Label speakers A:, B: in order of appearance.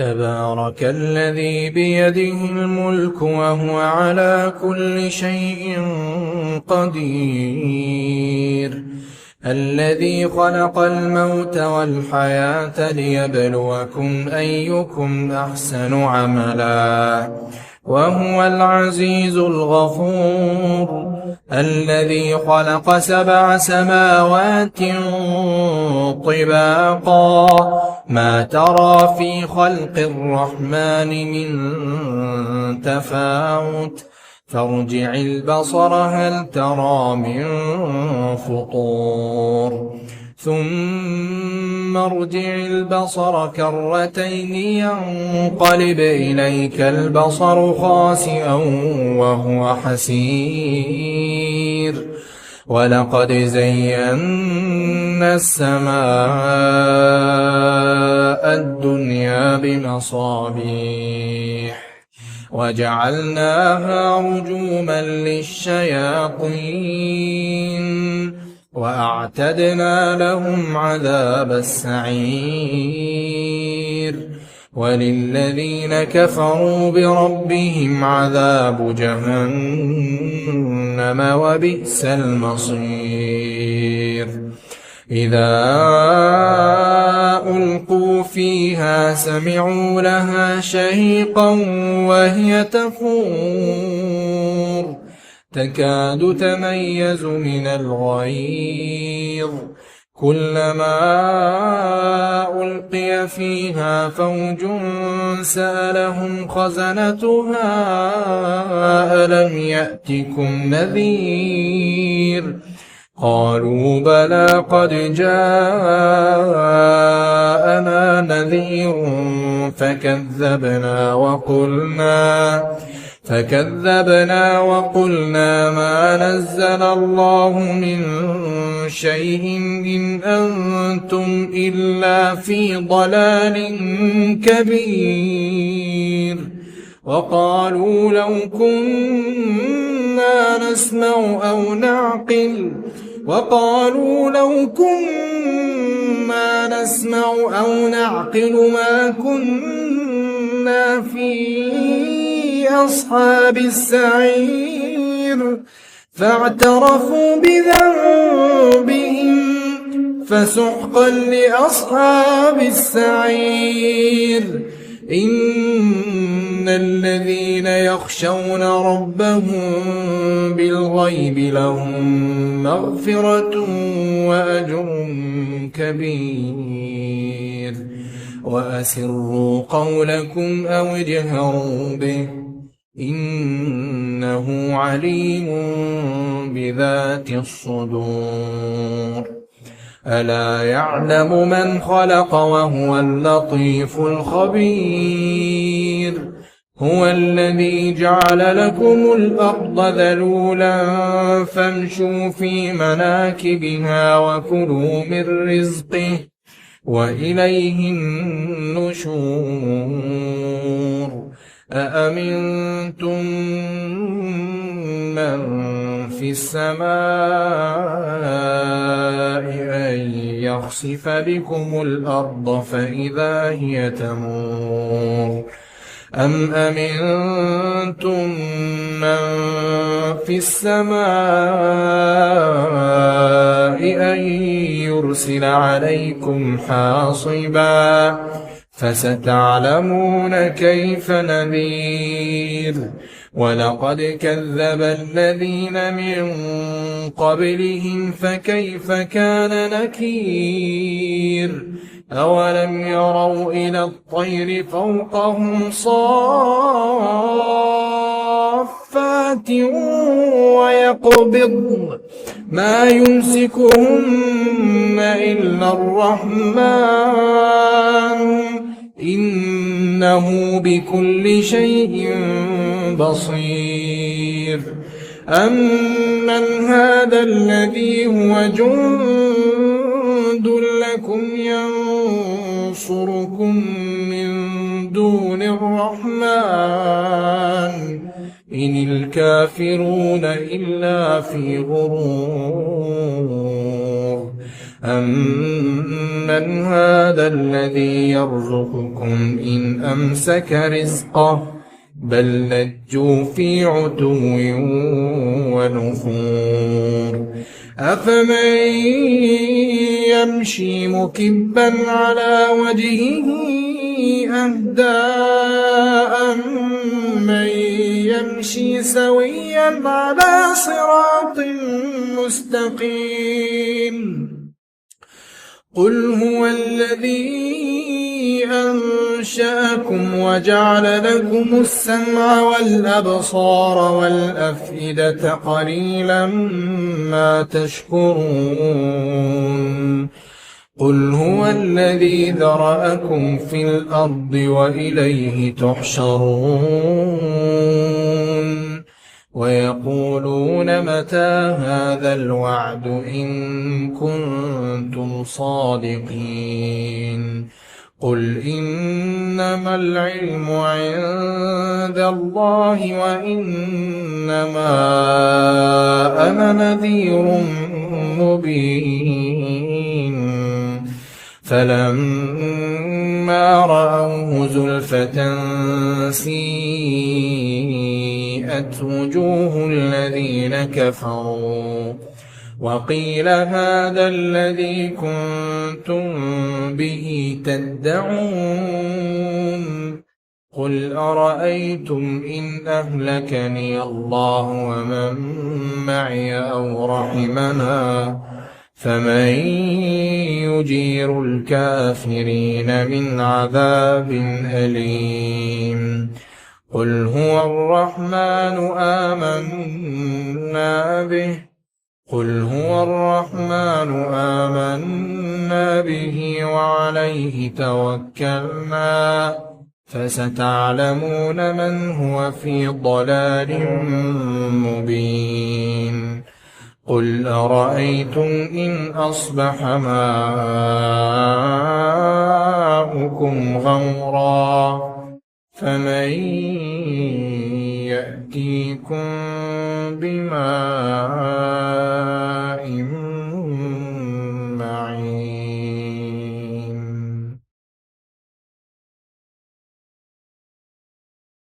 A: تبارك الذي بيده الملك وهو على كل شيء قدير الذي خلق الموت والحياة ليبلوكم أيكم أحسن عملا وهو العزيز الغفور الذي خلق 7 سماوات طباقا ما ترى في خلق الرحمن من تفاوت فارجع البصر هل ترى من فطور ثم ارجع البصر كرتين ينقلب إليك البصر خاسئا وهو حسير ولقد زينا السماء الدنيا بمصابيح وجعلناها رجوما للشياطين وأعتدنا لهم عذاب السعير وللذين كفروا بربهم عذاب جهنم وبئس المصير إذا ألقوا فيها سمعوا لها شهيقا وهي تفور تكاد تميز من الغيظ كلما ألقي فيها فوج سألهم خزنتها ألم يأتكم نذير قالوا بلى قد جاءنا نذير فكذبنا وقلنا ما نزل الله من شيء إن أنتم إلا في ضلال كبير وقالوا لو كنا نسمع أو نعقل ما كنا في أصحاب السعير فاعترفوا بذنبهم فسحقا لأصحاب السعير إن الذين يخشون ربهم بالغيب لهم مغفرة وأجر كبير وأسروا قولكم أو اجهروا به إنه عليم بذات الصدور ألا يعلم من خلق وهو اللطيف الخبير هو الذي جعل لكم الأرض ذلولا فامشوا في مناكبها وكلوا من رزقه وإليه النشور أأمنتم من في السماء أن يخسف بكم الأرض فإذا هي تمور أم أمنتم من في السماء أن يرسل عليكم حاصبا فستعلمون كيف نذير ولقد كذب الذين من قبلهم فكيف كان نكير أولم يروا إلى الطير فوقهم صافات ويقبضن ما يمسكهن إلا الرحمن إنه بكل شيء بصير أمن هذا الذي هو جند لكم ينصركم من دون الرحمن إن الكافرون إلا في غرور أَمَّنْ هَذَا الَّذِي يَرْزُقُكُمْ إِنْ أَمْسَكَ رِزْقَهُ بَلْ لَجُّوا فِي عُتُوٍّ وَنُفُورٍ أَفَمَن يَمْشِي مُكِبًّا عَلَى وَجْهِهِ أَهْدَىٰ أَمَّن يَمْشِي سَوِيًّا عَلَىٰ صِرَاطٍ مُّسْتَقِيمٍ قُلْ هُوَ الَّذِي أَنشَأَكُمْ وَجَعَلَ لَكُمُ السَّمْعَ وَالْأَبْصَارَ وَالْأَفْئِدَةَ قَلِيلًا مَّا تَشْكُرُونَ قُلْ هُوَ الَّذِي ذَرَأَكُمْ فِي الْأَرْضِ وَإِلَيْهِ تُحْشَرُونَ وَيَقُولُونَ مَتَىٰ هَٰذَا الْوَعْدُ إِن كُنتُمْ صَادِقِينَ قُلْ إِنَّمَا الْعِلْمُ عِندَ اللَّهِ وَإِنَّمَا أَنَا نَذِيرٌ مُّبِينٌ فَلَمَّا رَأَوْهُ زُلْفَةً سِيئَتْ وُجُوهُ الَّذِينَ كَفَرُوا وَقِيلَ هَٰذَا الَّذِي كُنتُم بِهِ تَدَّعُونَ قُلْ أَرَأَيْتُمْ إِنْ أَهْلَكَنِيَ اللَّهُ وَمَن مَّعِيَ أَوْ رَحِمَنَا فَمَن يُجِيرُ الْكَافِرِينَ مِنْ عَذَابٍ أَلِيمٍ قُلْ هُوَ الرَّحْمَٰنُ آمَنَّا بِهِ وَعَلَيْهِ تَوَكَّلْنَا فَسَتَعْلَمُونَ مَنْ هُوَ فِي ضَلَالٍ مُّبِينٍ قُلْ أَرَأَيْتُمْ إِنْ أَصْبَحَ مَاؤُكُمْ غَوْرًا فَمَن يَأْتِيكُم بِمَاءٍ